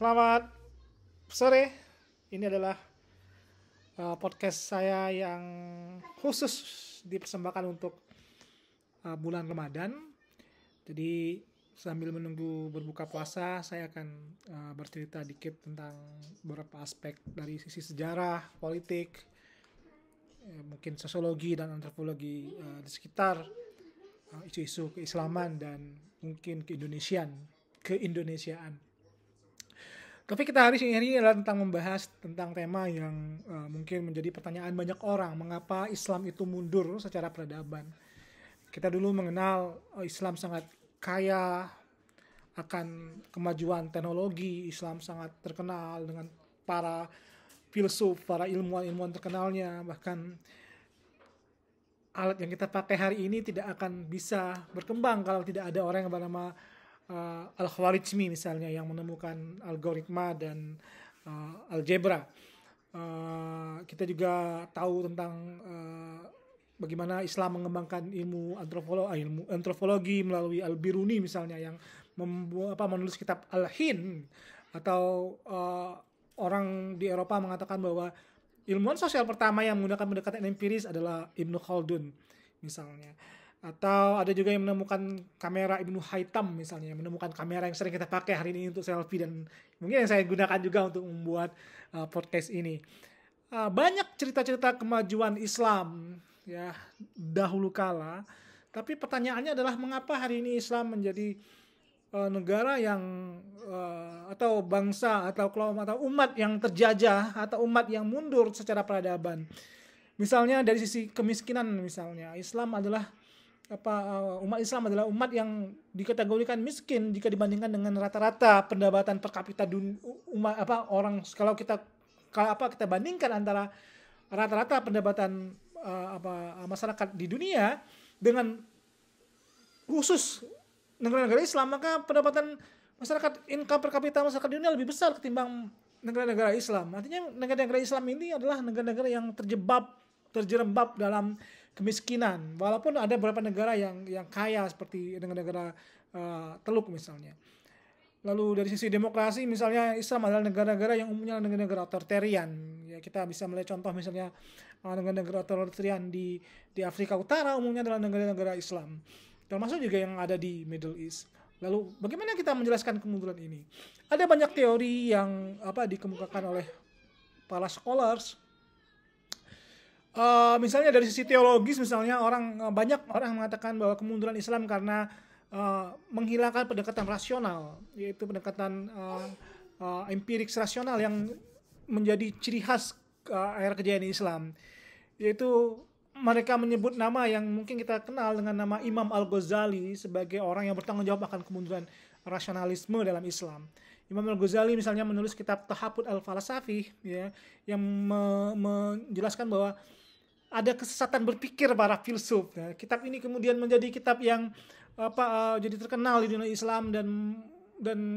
Selamat sore. Ini adalah podcast saya yang khusus dipersembahkan untuk bulan Ramadan. Jadi sambil menunggu berbuka puasa, saya akan bercerita dikit tentang beberapa aspek dari sisi sejarah, politik, mungkin sosiologi dan antropologi di sekitar isu-isu keislaman dan mungkin keindonesiaan. Tapi kita hari ini adalah tentang membahas tentang tema yang mungkin menjadi pertanyaan banyak orang. Mengapa Islam itu mundur secara peradaban? Kita dulu mengenal Islam sangat kaya akan kemajuan teknologi. Islam sangat terkenal dengan para filsuf, para ilmuwan terkenalnya. Bahkan alat yang kita pakai hari ini tidak akan bisa berkembang kalau tidak ada orang yang bernama Al-Khwarizmi misalnya yang menemukan algoritma dan algebra. Kita juga tahu tentang bagaimana Islam mengembangkan ilmu antropologi melalui Al-Biruni misalnya yang menulis kitab Al-Hin, atau orang di Eropa mengatakan bahwa ilmuwan sosial pertama yang menggunakan pendekatan empiris adalah Ibnu Khaldun misalnya. Atau ada juga yang menemukan kamera Ibnu Haytham misalnya, menemukan kamera yang sering kita pakai hari ini untuk selfie dan mungkin yang saya gunakan juga untuk membuat podcast ini. Banyak cerita-cerita kemajuan Islam ya dahulu kala, tapi pertanyaannya adalah mengapa hari ini Islam menjadi negara yang atau bangsa atau kelompok atau umat yang terjajah atau umat yang mundur secara peradaban. Misalnya dari sisi kemiskinan misalnya, umat Islam adalah umat yang dikategorikan miskin jika dibandingkan dengan rata-rata pendapatan per kapita orang. Kalau kita bandingkan antara rata-rata pendapatan masyarakat di dunia dengan khusus negara-negara Islam, maka pendapatan masyarakat, income per kapita masyarakat dunia lebih besar ketimbang negara-negara Islam. Artinya negara-negara Islam ini adalah negara-negara yang terjerembab dalam kemiskinan, walaupun ada beberapa negara yang kaya seperti negara-negara Teluk misalnya. Lalu dari sisi demokrasi misalnya, Islam adalah negara-negara yang umumnya negara-negara otoritarian. Ya, kita bisa melihat contoh misalnya negara-negara otoritarian di Afrika Utara umumnya adalah negara-negara Islam, termasuk juga yang ada di Middle East. Lalu bagaimana kita menjelaskan kemunduran ini? Ada banyak teori yang dikemukakan oleh para scholars. Misalnya dari sisi teologis misalnya, banyak orang mengatakan bahwa kemunduran Islam karena menghilangkan pendekatan rasional, yaitu pendekatan empirik rasional yang menjadi ciri khas era kejayaan Islam, yaitu mereka menyebut nama yang mungkin kita kenal dengan nama Imam Al-Ghazali sebagai orang yang bertanggung jawab akan kemunduran rasionalisme dalam Islam. Imam Al-Ghazali misalnya menulis kitab Tahaput Al-Falsafi ya, yang menjelaskan bahwa ada kesesatan berpikir para filsuf. Nah, kitab ini kemudian menjadi kitab yang jadi terkenal di dunia Islam, dan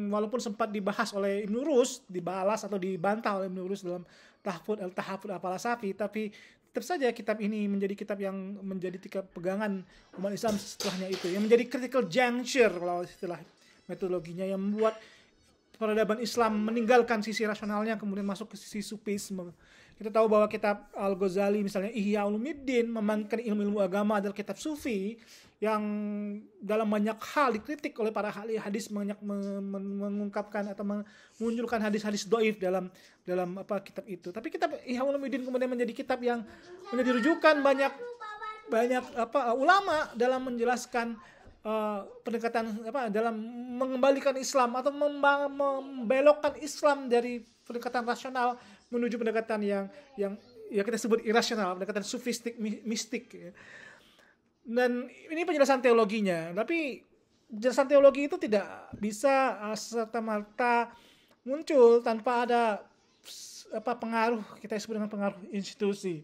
walaupun sempat dibahas oleh Ibn Rus, dibalas atau dibantah oleh Ibn Rus dalam Tahaput Al-Falsafi, tapi tetap saja kitab ini menjadi kitab yang menjadi tiga pegangan umat Islam setelahnya itu, yang menjadi critical juncture kalau istilah metodologinya, yang membuat peradaban Islam meninggalkan sisi rasionalnya kemudian masuk ke sisi sufisme. Kita tahu bahwa kitab Al-Ghazali misalnya Ihya Ulumuddin membangkitkan ilmu-ilmu agama adalah kitab sufi yang dalam banyak hal dikritik oleh para ahli hadis, mengungkapkan atau menunjukkan hadis-hadis dhaif dalam kitab itu. Tapi kitab Ihya Ulumuddin kemudian menjadi kitab yang menjadi rujukan banyak ulama dalam menjelaskan pendekatan dalam mengembalikan Islam atau membelokkan Islam dari pendekatan rasional menuju pendekatan yang kita sebut irasional, pendekatan sufistik, mistik. Dan ini penjelasan teologinya, tapi penjelasan teologi itu tidak bisa serta-merta muncul tanpa ada pengaruh, kita sebut dengan pengaruh institusi,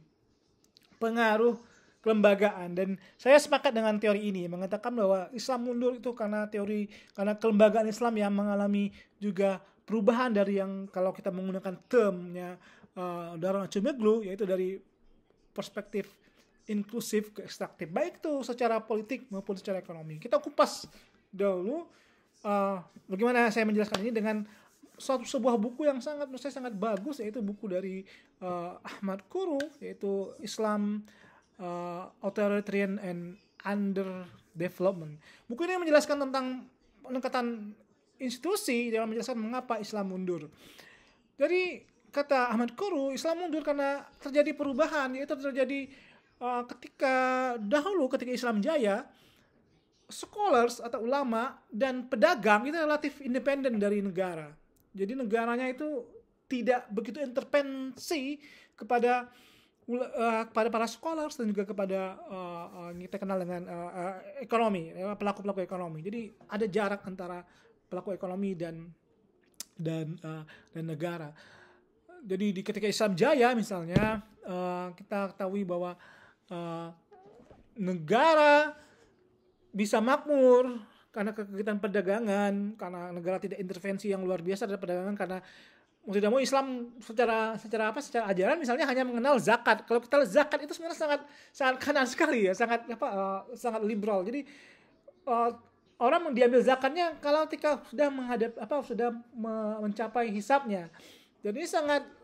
pengaruh kelembagaan. Dan saya sepakat dengan teori ini, mengatakan bahwa Islam mundur itu karena kelembagaan Islam yang mengalami juga perubahan dari yang kalau kita menggunakan termnya Daron Acemoglu, yaitu dari perspektif inklusif ke ekstraktif, baik itu secara politik maupun secara ekonomi. Kita kupas dahulu bagaimana saya menjelaskan ini dengan sebuah buku yang menurut saya sangat bagus, yaitu buku dari Ahmad Kuru, yaitu Islam Authoritarian and Underdevelopment. Buku ini menjelaskan tentang pendekatan institusi dalam menjelaskan mengapa Islam mundur. Jadi kata Ahmad Kuru, Islam mundur karena terjadi perubahan, yaitu terjadi ketika Islam jaya, scholars atau ulama dan pedagang itu relatif independen dari negara. Jadi negaranya itu tidak begitu intervensi kepada para scholars dan juga kepada kita kenal dengan ekonomi, pelaku-pelaku ekonomi. Jadi ada jarak antara pelaku ekonomi dan negara. Jadi ketika Islam jaya misalnya, kita ketahui bahwa negara bisa makmur karena kegiatan perdagangan, karena negara tidak intervensi yang luar biasa dalam perdagangan, karena mau tidak mau Islam secara ajaran misalnya hanya mengenal zakat. Kalau kita lihat zakat itu sebenarnya sangat kanan sekali ya, sangat liberal. Jadi orang diambil zakatnya kalau ketika sudah mencapai hisabnya. Jadi sangat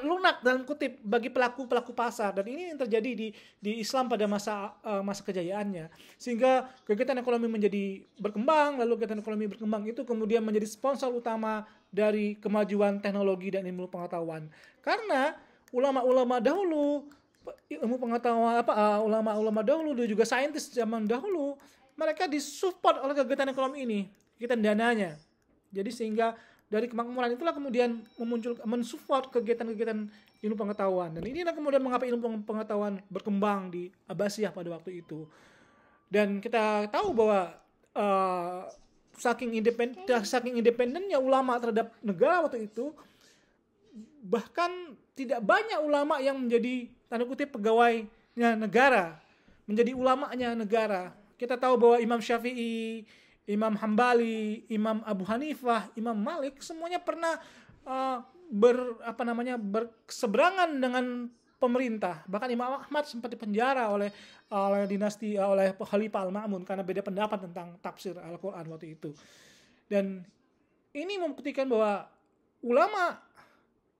lunak dalam kutip bagi pelaku pasar, dan ini yang terjadi di Islam pada masa kejayaannya, sehingga kegiatan ekonomi menjadi berkembang. Lalu kegiatan ekonomi berkembang itu kemudian menjadi sponsor utama dari kemajuan teknologi dan ilmu pengetahuan, karena ulama-ulama dahulu dan juga saintis zaman dahulu, mereka disupport oleh kegiatan ekonomi ini, kegiatan dananya. Jadi sehingga dari kemakmuran itulah kemudian mensupport kegiatan-kegiatan ilmu pengetahuan. Dan inilah kemudian mengapa ilmu pengetahuan berkembang di Abbasiyah pada waktu itu. Dan kita tahu bahwa saking independennya ulama terhadap negara waktu itu, bahkan tidak banyak ulama yang menjadi tanda kutip pegawainya negara, menjadi ulamanya negara. Kita tahu bahwa Imam Syafi'i, Imam Hambali, Imam Abu Hanifah, Imam Malik semuanya pernah berseberangan dengan pemerintah. Bahkan Imam Ahmad sempat dipenjara oleh Khalifah Al-Ma'mun karena beda pendapat tentang tafsir Al-Qur'an waktu itu. Dan ini membuktikan bahwa ulama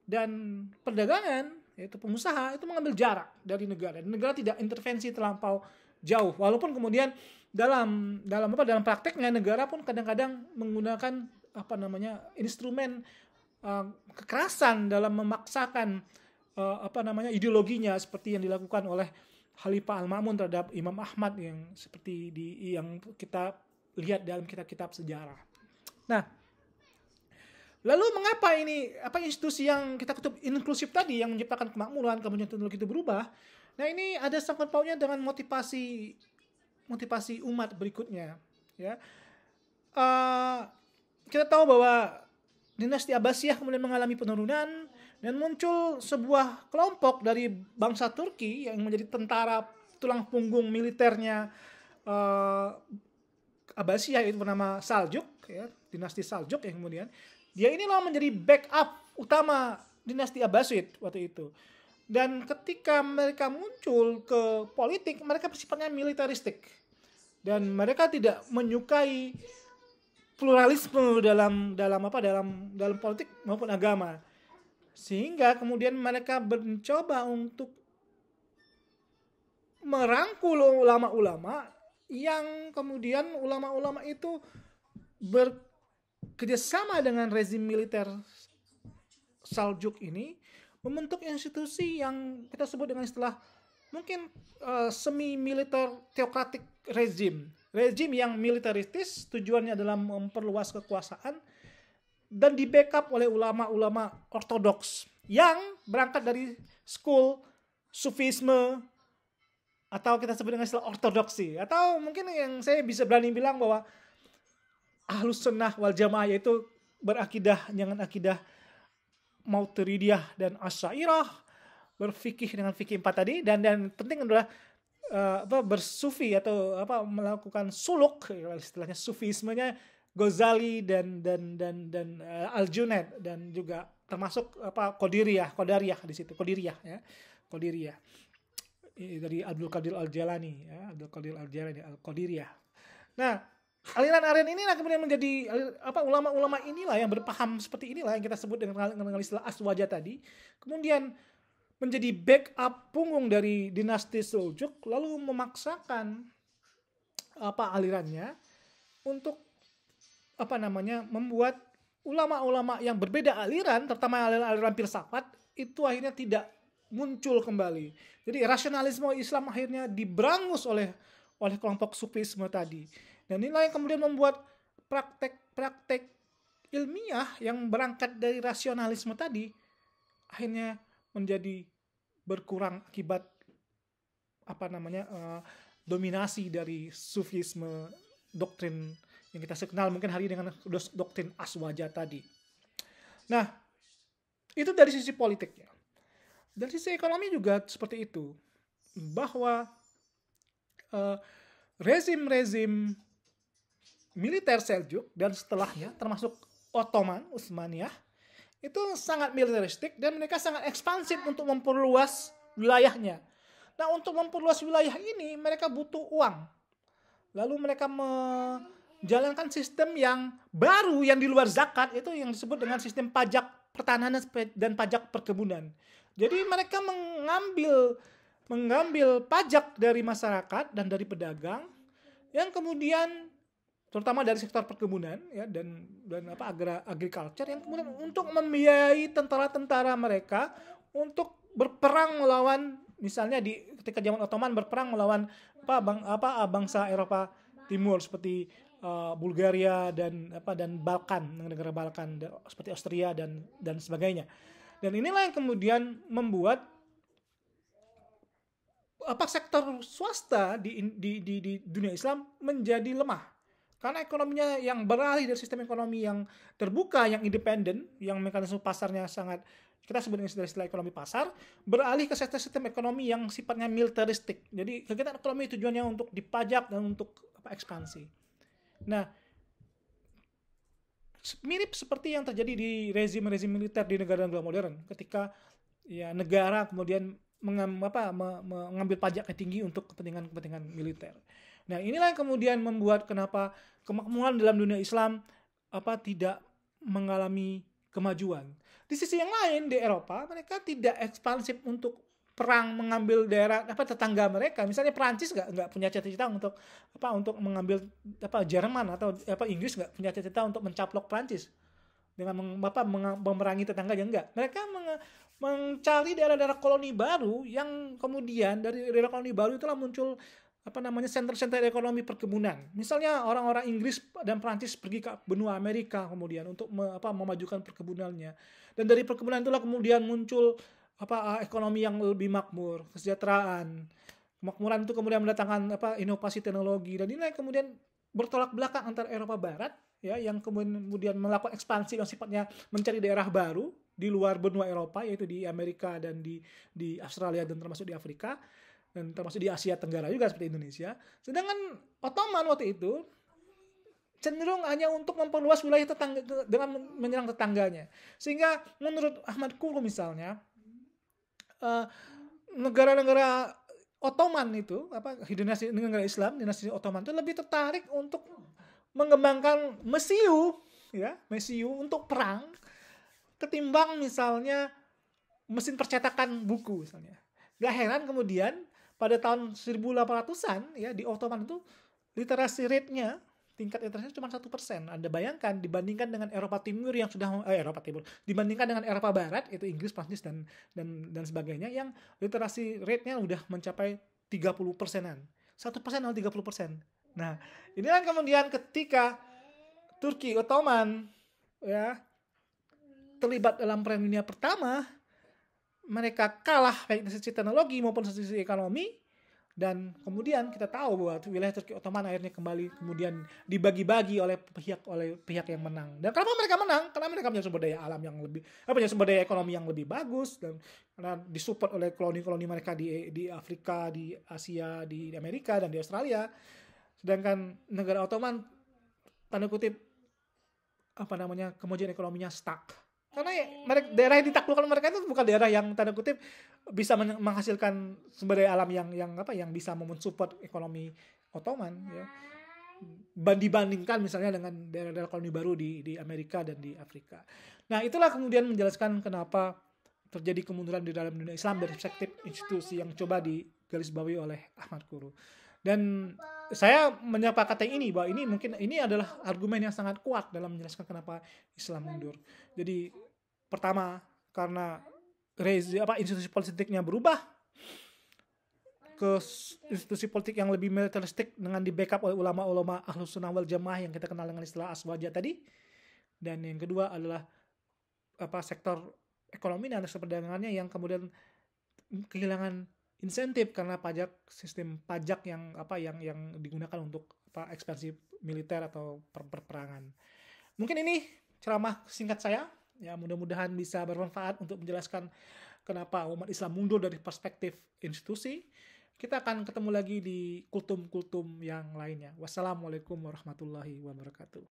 dan perdagangan, yaitu pengusaha, itu mengambil jarak dari negara. Dan negara tidak intervensi terlampau jauh, walaupun kemudian dalam prakteknya negara pun kadang-kadang menggunakan instrumen kekerasan dalam memaksakan ideologinya, seperti yang dilakukan oleh Khalifah Al-Ma'mun terhadap Imam Ahmad, yang seperti yang kita lihat dalam kitab-kitab sejarah. Nah, lalu mengapa institusi yang kita kutip inklusif tadi yang menciptakan kemakmuran kemudian teknologi itu berubah? Nah, ini ada sangkut pautnya dengan motivasi umat berikutnya, ya. Kita tahu bahwa dinasti Abbasiyah kemudian mengalami penurunan dan muncul sebuah kelompok dari bangsa Turki yang menjadi tentara tulang punggung militernya Abbasiyah, itu bernama Saljuk, ya, dinasti Saljuk, yang kemudian dia inilah menjadi backup utama dinasti Abbasid waktu itu. Dan ketika mereka muncul ke politik, mereka bersifatnya militeristik. Dan mereka tidak menyukai pluralisme dalam politik maupun agama. Sehingga kemudian mereka mencoba untuk merangkul ulama-ulama, yang kemudian ulama-ulama itu bekerjasama dengan rezim militer Saljuk ini, membentuk institusi yang kita sebut dengan istilah mungkin semi-militer teokratik rezim yang militeristis, tujuannya adalah memperluas kekuasaan dan di backup oleh ulama-ulama ortodoks yang berangkat dari school Sufisme, atau kita sebut dengan istilah ortodoksi, atau mungkin yang saya bisa berani bilang bahwa Ahlus Sunnah wal Jamaah, yaitu berakidah dengan akidah Maturidiyah dan Asy'ariyah, berfikih dengan fikih 4 tadi, dan penting adalah bersufi atau melakukan suluk, istilahnya sufismenya Ghazali dan Al-Junaid, dan juga termasuk Qadiriyah di situ, Qadiriyah dari Abdul Qadir Al-Jalani, Al-Qadiriyah. Nah, aliran-aliran inilah kemudian menjadi ulama-ulama inilah yang berpaham seperti inilah yang kita sebut dengan istilah Aswaja tadi, kemudian menjadi backup punggung dari dinasti Seljuk, lalu memaksakan alirannya untuk membuat ulama-ulama yang berbeda aliran, terutama aliran filsafat, itu akhirnya tidak muncul kembali. Jadi rasionalisme Islam akhirnya diberangus oleh kelompok sufisme tadi. Dan inilah yang kemudian membuat praktek ilmiah yang berangkat dari rasionalisme tadi akhirnya menjadi berkurang akibat dominasi dari sufisme, doktrin yang kita kenal mungkin hari ini dengan doktrin Aswaja tadi. Nah, itu dari sisi politiknya. Dari sisi ekonomi juga seperti itu, bahwa rezim-rezim militer Seljuk dan setelahnya, termasuk Ottoman, Utsmaniyah, itu sangat militeristik dan mereka sangat ekspansif untuk memperluas wilayahnya. Nah, untuk memperluas wilayah ini mereka butuh uang. Lalu mereka menjalankan sistem yang baru yang di luar zakat, itu yang disebut dengan sistem pajak pertanahan dan pajak perkebunan. Jadi mereka mengambil pajak dari masyarakat dan dari pedagang yang kemudian terutama dari sektor perkebunan ya dan agriculture yang kemudian untuk membiayai tentara-tentara mereka untuk berperang melawan, misalnya ketika zaman Ottoman berperang melawan bangsa Eropa Timur seperti Bulgaria dan Balkan, negara Balkan seperti Austria dan sebagainya. Dan inilah yang kemudian membuat sektor swasta di dunia Islam menjadi lemah. Karena ekonominya yang beralih dari sistem ekonomi yang terbuka, yang independen, yang mekanisme pasarnya sangat, kita sebut istilah ekonomi pasar, beralih ke sistem ekonomi yang sifatnya militeristik. Jadi kegiatan ekonomi tujuannya untuk dipajak dan untuk ekspansi. Nah, mirip seperti yang terjadi di rezim-rezim militer di negara-negara modern, ketika ya negara kemudian mengambil pajak yang tinggi untuk kepentingan militer. Nah, inilah yang kemudian membuat kenapa kemakmuran dalam dunia Islam tidak mengalami kemajuan. Di sisi yang lain di Eropa mereka tidak ekspansif untuk perang mengambil daerah tetangga mereka. Misalnya Prancis nggak punya cita-cita untuk mengambil Jerman atau Inggris nggak punya cita-cita untuk mencaplok Prancis dengan memerangi tetangganya, enggak. Mereka mencari daerah-daerah koloni baru yang kemudian dari daerah koloni baru itulah muncul center-center ekonomi perkebunan. Misalnya orang-orang Inggris dan Prancis pergi ke benua Amerika kemudian untuk memajukan perkebunannya. Dan dari perkebunan itulah kemudian muncul ekonomi yang lebih makmur, kesejahteraan. Kemakmuran itu kemudian mendatangkan inovasi teknologi, dan ini kemudian bertolak belakang antara Eropa Barat ya yang kemudian melakukan ekspansi yang sifatnya mencari daerah baru di luar benua Eropa, yaitu di Amerika dan di Australia dan termasuk di Afrika dan termasuk di Asia Tenggara juga seperti Indonesia. Sedangkan Ottoman waktu itu cenderung hanya untuk memperluas wilayah tetangga dengan menyerang tetangganya. Sehingga menurut Ahmad Kuru misalnya, negara-negara Ottoman itu dinasti negara Islam, dinasti Ottoman itu lebih tertarik untuk mengembangkan mesiu untuk perang ketimbang misalnya mesin percetakan buku misalnya. Gak heran kemudian pada tahun 1800-an ya di Ottoman itu literasi rate-nya, tingkat literasi cuma 1%. Anda bayangkan dibandingkan dengan Eropa Timur yang sudah dibandingkan dengan Eropa Barat, itu Inggris, Prancis dan sebagainya, yang literasi rate-nya udah mencapai 30%-an. 1% atau 30%. Nah, ini kan kemudian ketika Turki Ottoman ya terlibat dalam Perang Dunia Pertama, mereka kalah baik dari sisi teknologi maupun dari sisi ekonomi, dan kemudian kita tahu bahwa wilayah Turki Ottoman akhirnya kemudian dibagi-bagi oleh pihak yang menang. Dan kenapa mereka menang? Karena mereka punya sumber daya alam yang lebih, punya sumber daya ekonomi yang lebih bagus, dan karena disupport oleh koloni-koloni mereka di Afrika, di Asia, di Amerika dan di Australia. Sedangkan negara Ottoman tanda kutip kemajuan ekonominya stuck. Karena daerah yang ditaklukkan mereka itu bukan daerah yang tanda kutip bisa menghasilkan sumber daya alam yang bisa mensupport ekonomi Ottoman ya. dibandingkan misalnya dengan daerah-daerah koloni baru di Amerika dan di Afrika. Nah, itulah kemudian menjelaskan kenapa terjadi kemunduran di dalam dunia Islam dari perspektif institusi yang coba digarisbawahi oleh Ahmad Kuru. Dan saya menyepakati ini bahwa ini mungkin ini adalah argumen yang sangat kuat dalam menjelaskan kenapa Islam mundur. Jadi pertama karena institusi politiknya berubah ke institusi politik yang lebih militeristik dengan di backup oleh ulama-ulama Ahlus Sunnah wal Jamaah yang kita kenal dengan istilah Aswaja tadi. Dan yang kedua adalah sektor ekonomi dan sektor perdagangannya yang kemudian kehilangan insentif karena sistem pajak yang digunakan untuk ekspansi militer atau perperangan. Mungkin ini ceramah singkat saya, ya mudah-mudahan bisa bermanfaat untuk menjelaskan kenapa umat Islam mundur dari perspektif institusi. Kita akan ketemu lagi di kultum-kultum yang lainnya. Wassalamualaikum warahmatullahi wabarakatuh.